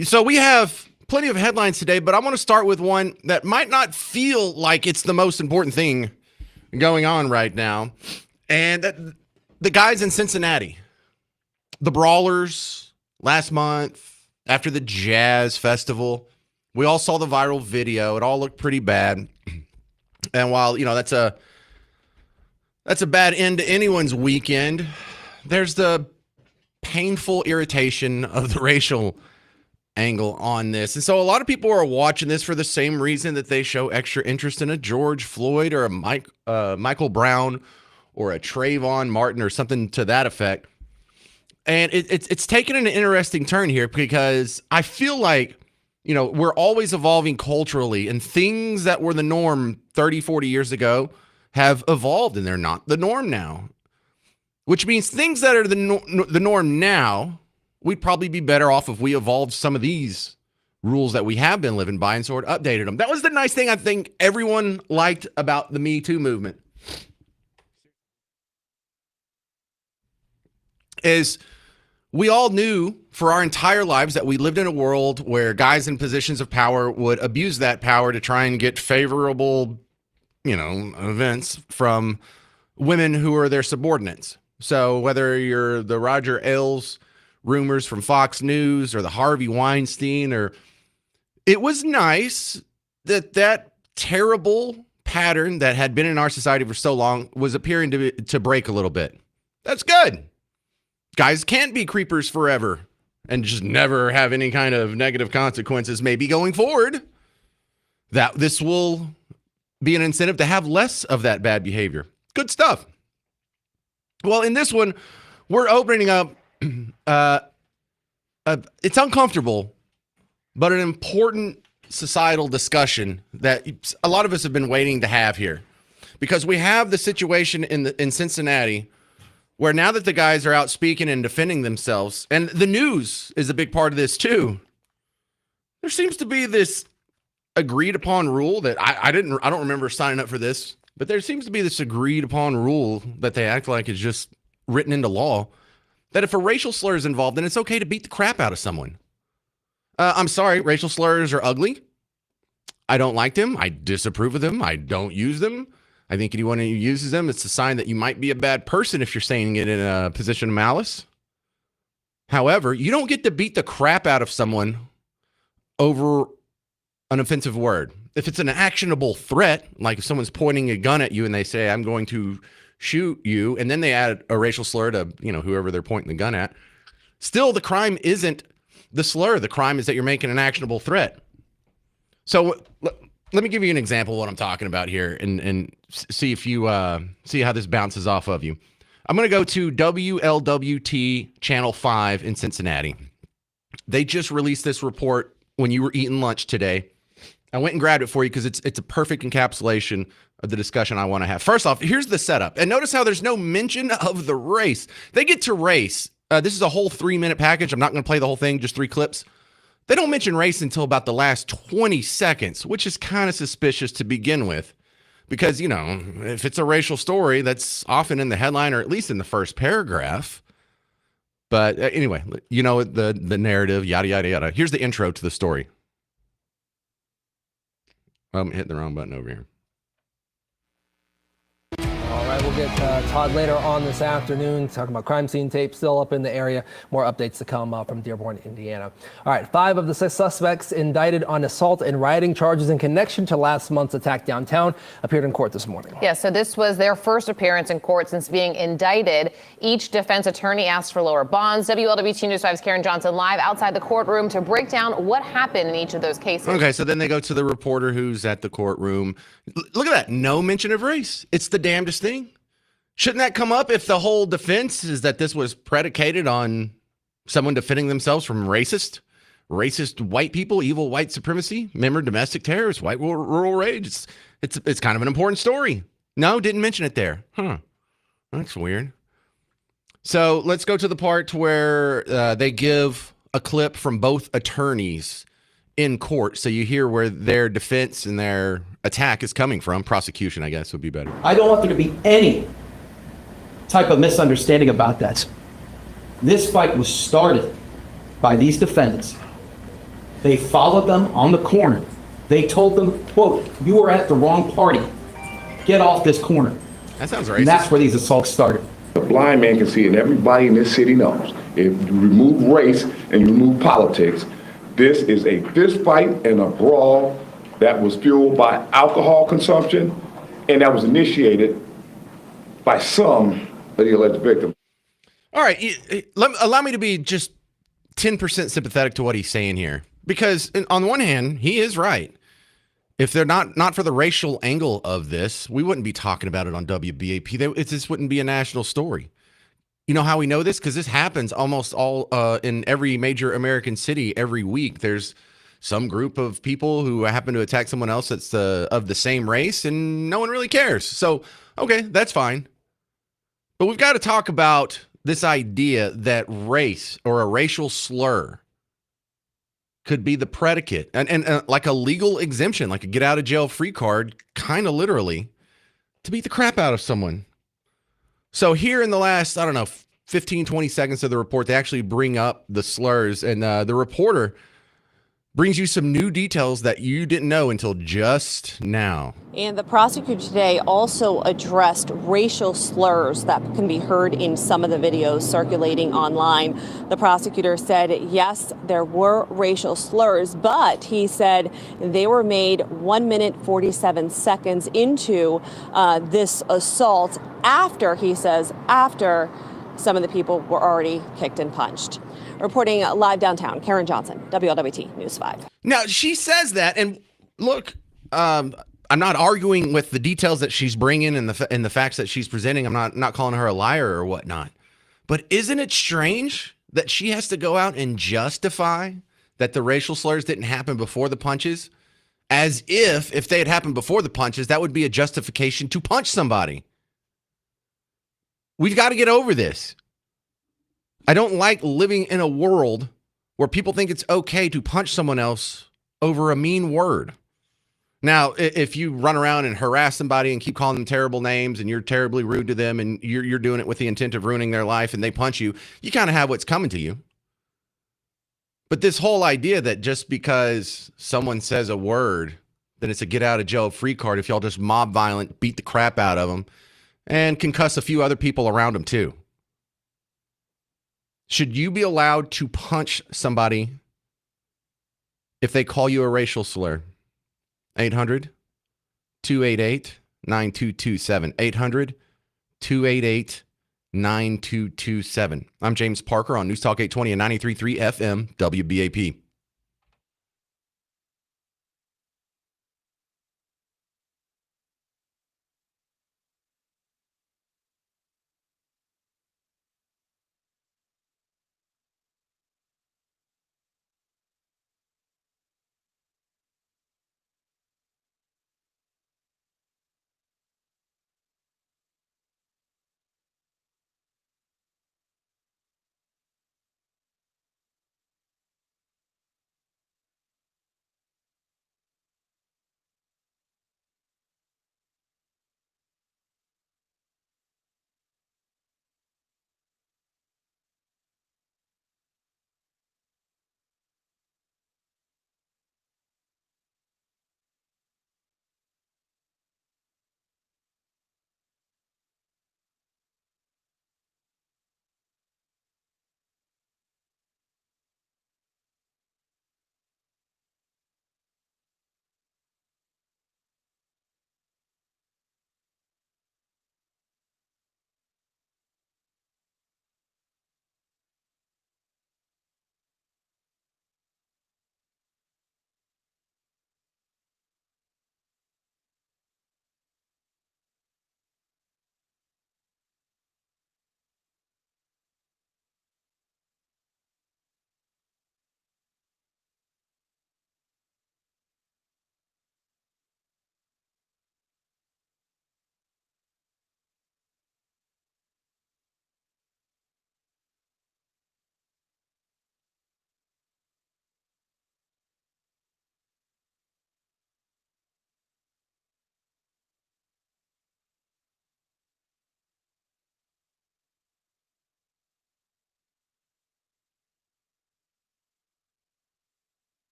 So we have plenty of headlines today, but I want to start with one that might not feel like it's the most important thing going on right now. And the guys in Cincinnati, the Brawlers, last month after the Jazz Festival, we all saw the viral video. It all looked pretty bad. And while, that's a bad end to anyone's weekend, there's the painful irritation of the racial angle on this. And so a lot of people are watching this for the same reason that they show extra interest in a George Floyd or a Michael Brown or a Trayvon Martin or something to that effect. And it's taken an interesting turn here because I feel like, we're always evolving culturally, and things that were the norm 30, 40 years ago have evolved, and they're not the norm now, which means things that are the norm now, we'd probably be better off if we evolved some of these rules that we have been living by and sort of updated them. That was the nice thing I think everyone liked about the Me Too movement, is we all knew for our entire lives that we lived in a world where guys in positions of power would abuse that power to try and get favorable, events from women who are their subordinates. So whether you're the Roger Ailes rumors from Fox News or the Harvey Weinstein, it was nice that terrible pattern that had been in our society for so long was appearing to break a little bit. That's good. Guys can't be creepers forever and just never have any kind of negative consequences. Maybe going forward, that this will be an incentive to have less of that bad behavior. Good stuff. Well, in this one, we're opening up. It's uncomfortable, but an important societal discussion that a lot of us have been waiting to have here, because we have the situation in Cincinnati, where now that the guys are out speaking and defending themselves, and the news is a big part of this too, there seems to be this agreed upon rule that I don't remember signing up for this, but there seems to be this agreed upon rule that they act like is just written into law, that if a racial slur is involved, then it's okay to beat the crap out of someone. I'm sorry, racial slurs are ugly. I don't like them. I disapprove of them. I don't use them. I think anyone who uses them, it's a sign that you might be a bad person if you're saying it in a position of malice. However, you don't get to beat the crap out of someone over an offensive word. If it's an actionable threat, like if someone's pointing a gun at you and they say, I'm going to shoot you, and then they add a racial slur to, whoever they're pointing the gun at, still the crime isn't the slur. The crime is that you're making an actionable threat. So let me give you an example of what I'm talking about here and see if you see how this bounces off of you. I'm going to go to WLWT Channel 5 in Cincinnati. They just released this report when you were eating lunch today. I went and grabbed it for you because it's a perfect encapsulation of the discussion I want to have. First off, here's the setup. And notice how there's no mention of the race. They get to race. This is a whole 3-minute package. I'm not going to play the whole thing, just 3 clips. They don't mention race until about the last 20 seconds, which is kind of suspicious to begin with. Because, if it's a racial story, that's often in the headline or at least in the first paragraph. But anyway, the narrative, yada, yada, yada. Here's the intro to the story. I'm hitting the wrong button over here. All right, we'll get Todd later on this afternoon, talking about crime scene tape still up in the area. More updates to come from Dearborn, Indiana. All right, 5 of the 6 suspects indicted on assault and rioting charges in connection to last month's attack downtown appeared in court this morning. Yeah, so this was their first appearance in court since being indicted. Each defense attorney asked for lower bonds. WLWT News 5's Karen Johnson live outside the courtroom to break down what happened in each of those cases. Okay, so then they go to the reporter who's at the courtroom. Look at that. No mention of race. It's the damnedest thing. Shouldn't that come up if the whole defense is that this was predicated on someone defending themselves from racist white people, evil white supremacy, remember domestic terrorists, white rural rage? It's kind of an important story. No, didn't mention it there. That's weird. So let's go to the part where they give a clip from both attorneys in court, so you hear where their defense and their attack is coming from. Prosecution, I guess, would be better. I don't want there to be any type of misunderstanding about that. This fight was started by these defendants They followed them on the corner. They told them, quote, "You are at the wrong party. Get off this corner." That sounds And that's racist. where these assaults started. A blind man can see it, and everybody in this city knows. If you remove race and you remove politics, this is a fist fight and a brawl that was fueled by alcohol consumption and that was initiated by some of the alleged victims. All right, allow me to be just 10% sympathetic to what he's saying here, because on the one hand, he is right. If they're not for the racial angle of this, we wouldn't be talking about it on WBAP. This wouldn't be a national story. You know how we know this? Because this happens almost all in every major American city every week. There's some group of people who happen to attack someone else that's of the same race, and no one really cares. So, okay, that's fine. But we've got to talk about this idea that race or a racial slur could be the predicate and like a legal exemption, like a get out of jail free card, kind of literally, to beat the crap out of someone. So here in the last, 15, 20 seconds of the report, they actually bring up the slurs, and the reporter brings you some new details that you didn't know until just now. And the prosecutor today also addressed racial slurs that can be heard in some of the videos circulating online. The prosecutor said, yes, there were racial slurs, but he said they were made 1 minute, 47 seconds into this assault after some of the people were already kicked and punched. Reporting live downtown, Karen Johnson, WLWT News 5. Now, she says that, and look, I'm not arguing with the details that she's bringing and the facts that she's presenting. I'm not calling her a liar or whatnot. But isn't it strange that she has to go out and justify that the racial slurs didn't happen before the punches, as if they had happened before the punches, that would be a justification to punch somebody? We've got to get over this. I don't like living in a world where people think it's okay to punch someone else over a mean word. Now, if you run around and harass somebody and keep calling them terrible names and you're terribly rude to them and you're doing it with the intent of ruining their life and they punch you, you kind of have what's coming to you. But this whole idea that just because someone says a word, that it's a get out of jail free card if y'all just mob violent, beat the crap out of them, and concuss a few other people around them too. Should you be allowed to punch somebody if they call you a racial slur? 800-288-9227. 800-288-9227. I'm James Parker on News Talk 820 and 93.3 FM WBAP.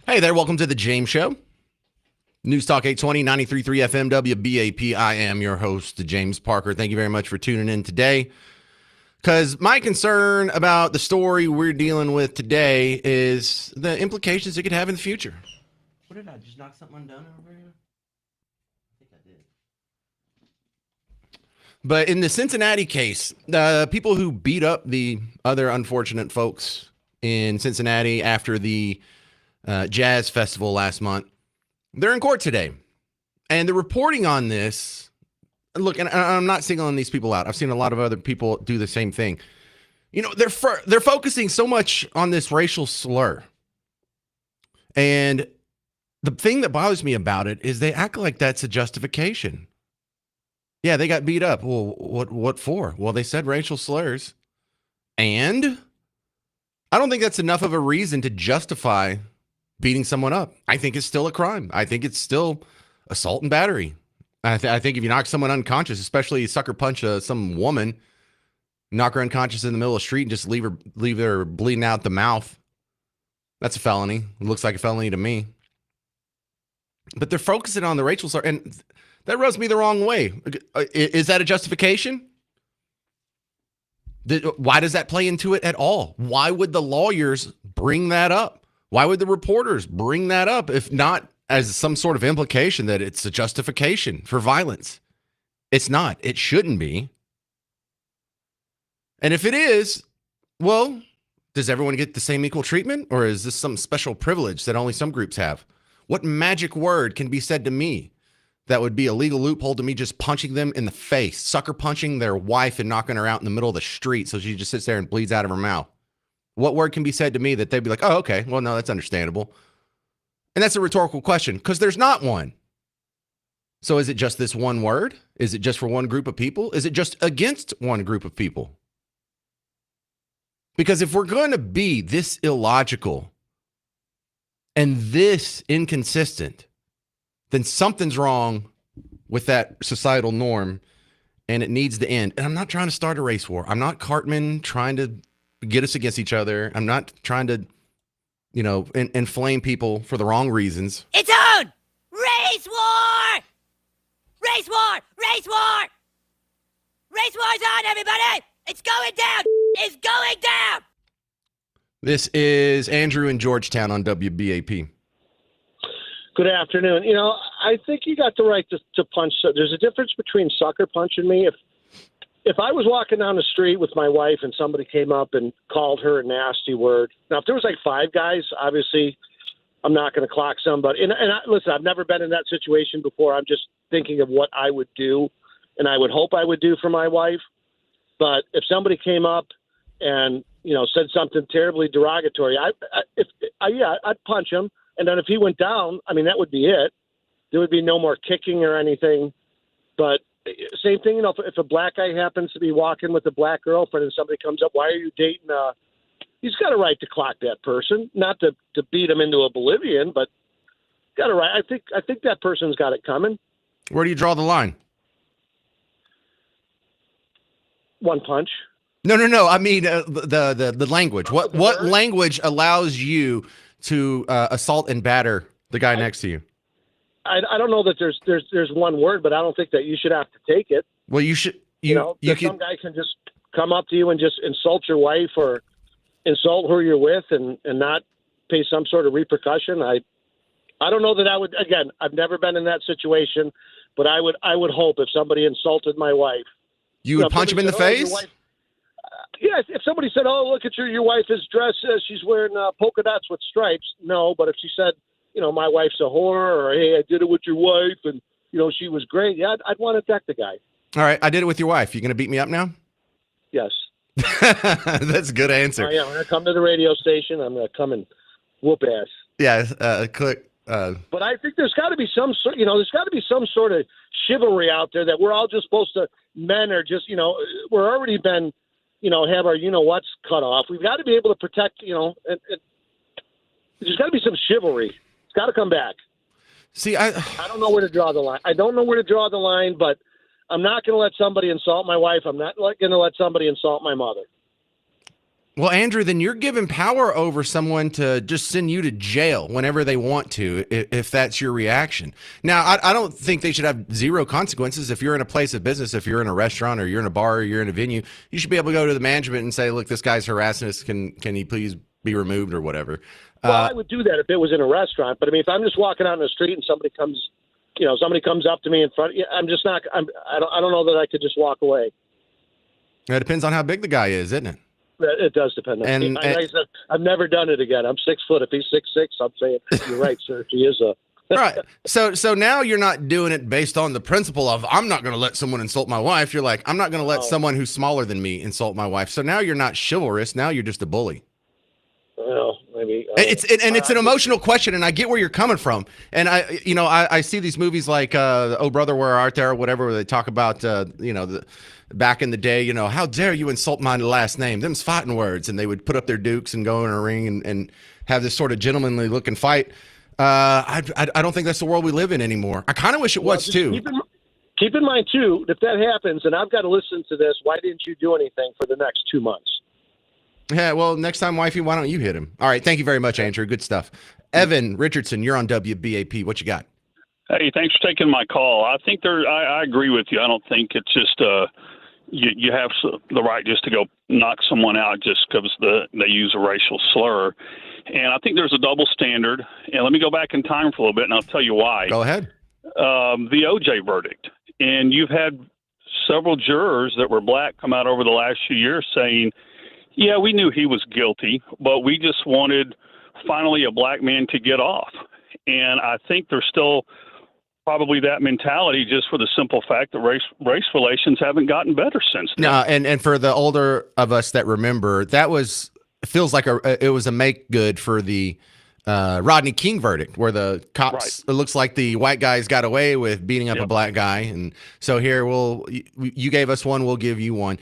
Hey there, welcome to the James Show. News Talk 820, 93.3 FM, WBAP. I am your host, James Parker. Thank you very much for tuning in today. Because my concern about the story we're dealing with today is the implications it could have in the future. What did I just knock something undone over here? I think I did. But in the Cincinnati case, the people who beat up the other unfortunate folks in Cincinnati after the jazz festival last month, they're in court today. And the reporting on this, look, and I'm not singling these people out. I've seen a lot of other people do the same thing. You know, they're focusing so much on this racial slur. And the thing that bothers me about it is they act like that's a justification. Yeah, they got beat up. Well, what for? Well, they said racial slurs. And I don't think that's enough of a reason to justify beating someone up. I think it's still a crime. I think it's still assault and battery. I think if you knock someone unconscious, especially sucker punch some woman, knock her unconscious in the middle of the street and just leave her bleeding out the mouth, that's a felony. It looks like a felony to me. But they're focusing on the racial slur, and that rubs me the wrong way. Is that a justification? Why does that play into it at all? Why would the lawyers bring that up? Why would the reporters bring that up if not as some sort of implication that it's a justification for violence? It's not. It shouldn't be. And if it is, well, does everyone get the same equal treatment? Or is this some special privilege that only some groups have? What magic word can be said to me that would be a legal loophole to me just punching them in the face, sucker punching their wife and knocking her out in the middle of the street so she just sits there and bleeds out of her mouth? What word can be said to me that they'd be like, oh, okay, well, no, that's understandable. And that's a rhetorical question because there's not one. So is it just this one word? Is it just for one group of people? Is it just against one group of people? Because if we're going to be this illogical and this inconsistent, then something's wrong with that societal norm and it needs to end. And I'm not trying to start a race war. I'm not Cartman trying to get us against each other. I'm not trying to, inflame people for the wrong reasons. It's on! Race war! Race war! Race war! Race war's on, everybody! It's going down! It's going down! This is Andrew in Georgetown on WBAP. Good afternoon. I think you got the right to punch. There's a difference between sucker punching me. If I was walking down the street with my wife and somebody came up and called her a nasty word. Now, if there was like five guys, obviously I'm not going to clock somebody. Listen, I've never been in that situation before. I'm just thinking of what I would do and I would hope I would do for my wife. But if somebody came up and, said something terribly derogatory, I'd punch him. And then if he went down, that would be it. There would be no more kicking or anything. But same thing, if a black guy happens to be walking with a black girlfriend and somebody comes up, why are you dating? He's got a right to clock that person, not to beat him into oblivion, but got a right. I think that person's got it coming. Where do you draw the line? One punch. No. I mean the language. What language allows you to assault and batter the guy next to you? I don't know that there's one word, but I don't think that you should have to take it. Well, you should. Some guy can just come up to you and just insult your wife or insult who you're with and not pay some sort of repercussion. I don't know that I would. Again, I've never been in that situation, but I would hope if somebody insulted my wife, you would punch him in the face. Yes, if somebody said, "Oh, look at your wife is dressed. She's wearing polka dots with stripes." No, but if she said, my wife's a whore, or hey, I did it with your wife, and she was great. Yeah, I'd want to attack the guy. All right, I did it with your wife. You gonna beat me up now? Yes. That's a good answer. Yeah, when I come to the radio station, I'm gonna come and whoop ass. Yeah, click. But I think there's got to be some sort, there's got to be some sort of chivalry out there that we're all just supposed to. Men are just, we're already been, have our what's cut off. We've got to be able to protect, and there's got to be some chivalry. It's got to come back. See, I don't know where to draw the line. I don't know where to draw the line, but I'm not going to let somebody insult my wife. I'm not going to let somebody insult my mother. Well, Andrew, then you're giving power over someone to just send you to jail whenever they want to, if that's your reaction. Now, I don't think they should have zero consequences. If you're in a place of business, if you're in a restaurant or you're in a bar or you're in a venue, you should be able to go to the management and say, look, this guy's harassing us. Can he please be removed or whatever? Well, I would do that if it was in a restaurant. But I mean, if I'm just walking out in the street and somebody comes up to me in front, I'm just not. I don't know that I could just walk away. It depends on how big the guy is, isn't it? It does depend on me. Like I said, I've never done it again. I'm 6 foot. If he's 6'6", I'm saying you're right, sir. He is a right. So now you're not doing it based on the principle of I'm not going to let someone insult my wife. You're like, I'm not going to let someone who's smaller than me insult my wife. So now you're not chivalrous. Now you're just a bully. Well, maybe it's an emotional question, and I get where you're coming from. And I see these movies like Oh Brother Where Art Thou or whatever, where they talk about back in the day, how dare you insult my last name? Them's fighting words, and they would put up their dukes and go in a ring and have this sort of gentlemanly looking fight. I don't think that's the world we live in anymore. I kind of wish it was too. Keep in mind too, if that happens, and I've got to listen to this, why didn't you do anything for the next 2 months? Yeah, well, next time, wifey, why don't you hit him? All right, thank you very much, Andrew. Good stuff. Evan Richardson, you're on WBAP. What you got? Hey, thanks for taking my call. I think I agree with you. I don't think it's just you have the right just to go knock someone out just because they use a racial slur. And I think there's a double standard. And let me go back in time for a little bit, and I'll tell you why. Go ahead. The O.J. verdict. And you've had several jurors that were black come out over the last few years saying, yeah, we knew he was guilty, but we just wanted finally a black man to get off. And I think there's still probably that mentality just for the simple fact that race relations haven't gotten better since then. No, and for the older of us that remember, that feels like it was a make good for the Rodney King verdict, where the cops, It looks like the white guys got away with beating up a black guy. And so here, you gave us one, we'll give you one.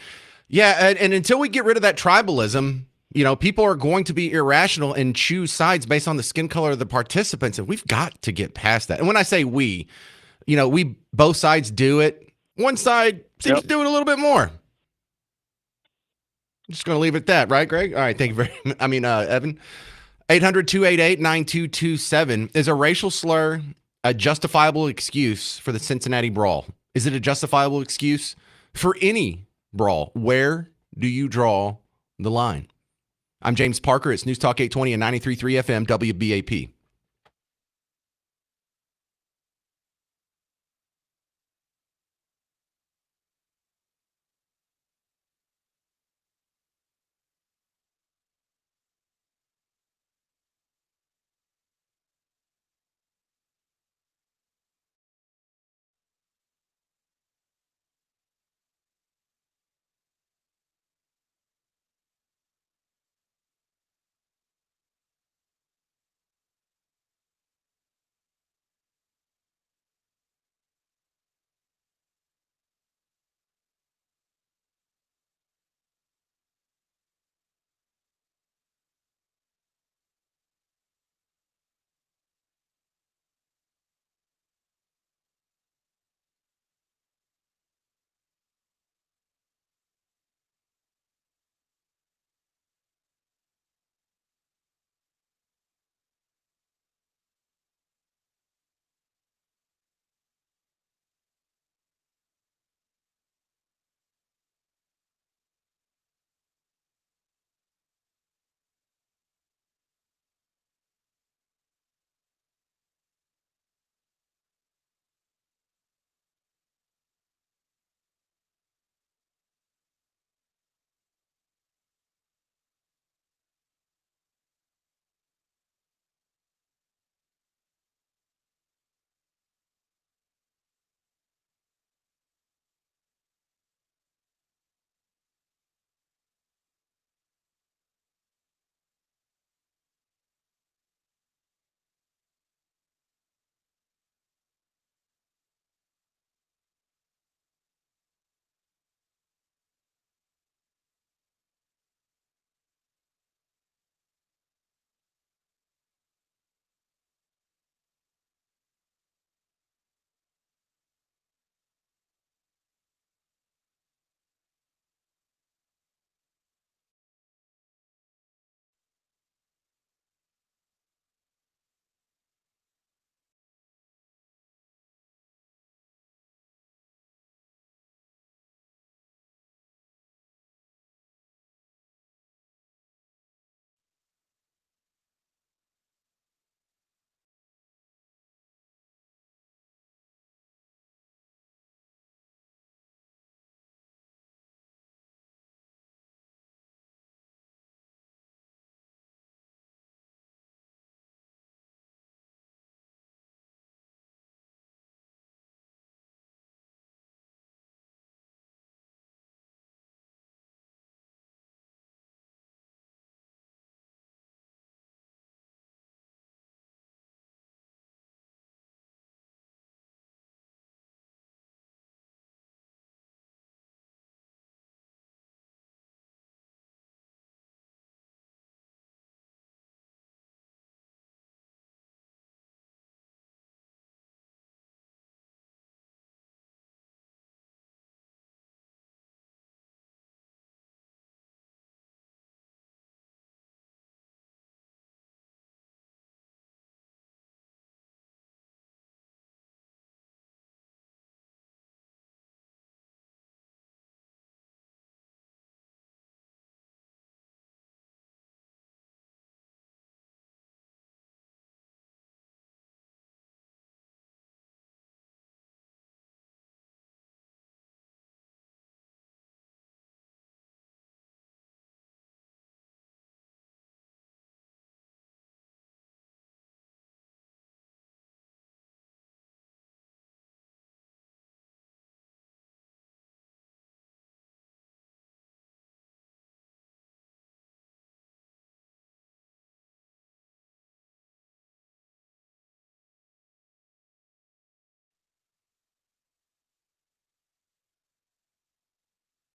Yeah, and until we get rid of that tribalism, people are going to be irrational and choose sides based on the skin color of the participants, and we've got to get past that. And when I say we both sides do it. One side seems to do it a little bit more. I'm just going to leave it at that, right, Greg? All right, thank you very much. Evan. 800-288-9227. Is a racial slur a justifiable excuse for the Cincinnati brawl? Is it a justifiable excuse for any brawl? Where do you draw the line? I'm James Parker. It's News Talk 820 and 93.3 FM WBAP.